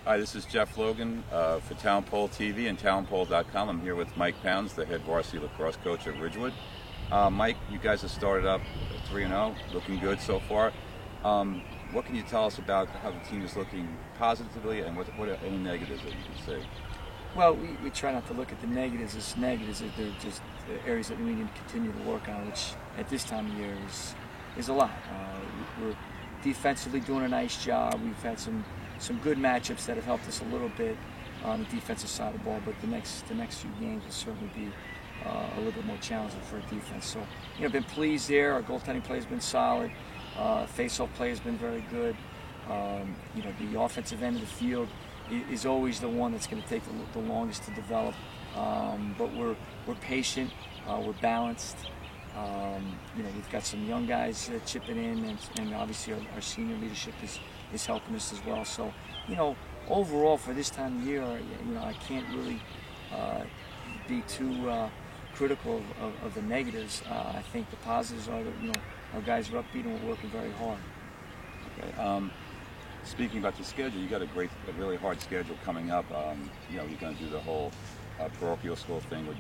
Hi, this is Jeff Logan for Townpole TV and townpole.com. I'm here with Mike Pounds, the head varsity lacrosse coach at Ridgewood. Mike, you guys have started up 3-0, looking good so far. What can you tell us about how the team is looking positively, and what are any negatives that you can say? Well, we try not to look at the negatives as negatives. They're just areas that we need to continue to work on, which at this time of year is a lot. We're defensively doing a nice job. We've had some good matchups that have helped us a little bit on the defensive side of the ball, but the next few games will certainly be a little bit more challenging for a defense. So, been pleased there. Our goaltending play has been solid. Face-off play has been very good. The offensive end of the field is always the one that's going to take the longest to develop. But we're patient. We're balanced. We've got some young guys chipping in, and obviously our senior leadership is helping us as well. So, overall for this time of year, I can't really be too critical of the negatives. I think the positives are that our guys are upbeat and we're working very hard. Okay. Speaking about the schedule, you got a really hard schedule coming up. You're going to do the whole parochial school thing with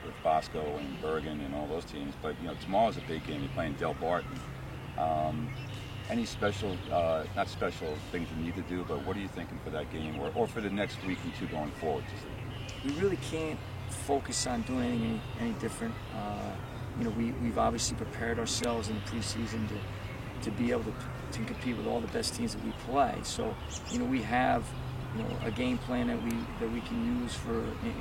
with Bosco and Bergen and all those teams. But tomorrow's a big game. You're playing Del Barton. Any special, not special things you need to do, but what are you thinking for that game, or for the next week and two going forward? We really can't focus on doing anything any different. We've obviously prepared ourselves in the preseason to be able to compete with all the best teams that we play. So, we have a game plan that we can use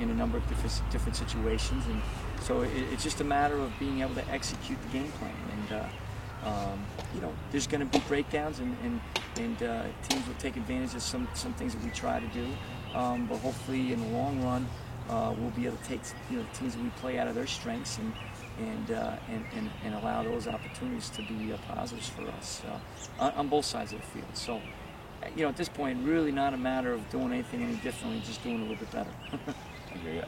in a number of different situations, and so it's just a matter of being able to execute the game plan. And there's going to be breakdowns, and teams will take advantage of some things that we try to do. But hopefully, in the long run, we'll be able to take the teams that we play out of their strengths and allow those opportunities to be positives for us on both sides of the field. So, at this point, really not a matter of doing anything any differently, just doing a little bit better. Okay.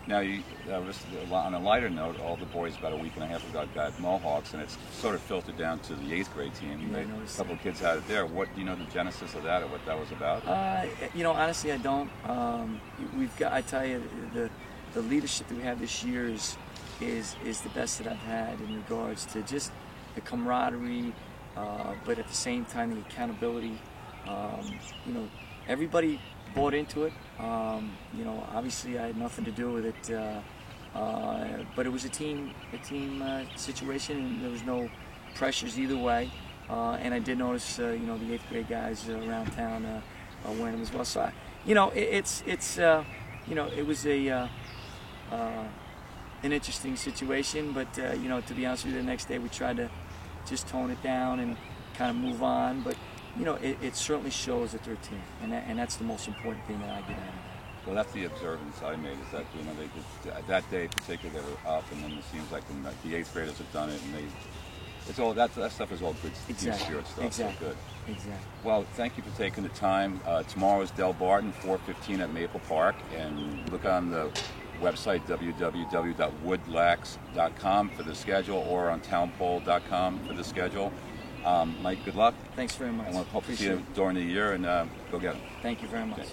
Now, on a lighter note, all the boys about a week and a half ago got Mohawks, and it's sort of filtered down to the 8th grade team. Yeah, a couple of kids had it there. What do you know the genesis of that, or what that was about? Honestly, I don't. I tell you, the leadership that we have this year is the best that I've had in regards to just the camaraderie, but at the same time the accountability. Everybody bought into it. Obviously I had nothing to do with it, but it was a team situation, and there was no pressures either way. And I did notice, the 8th grade guys around town wearing them as well. So, it was an interesting situation, but to be honest with you, the next day we tried to just tone it down and kind of move on. But it certainly shows that they're a team, and that's the most important thing that I get out of it. Well, that's the observance I made, is that they just, that day in particular they were up, and then it seems like the 8th graders have done it, and it's all that stuff is all good spirit stuff. Exactly. So good. Exactly. Well, thank you for taking the time. Tomorrow is Del Barton, 4:15 at Maple Park, and look on the website www.woodlax.com for the schedule, or on townpole.com for the schedule. Mike, good luck. Thanks very much. I want to hope to see you during the year, and go get them. Thank you very much. Okay.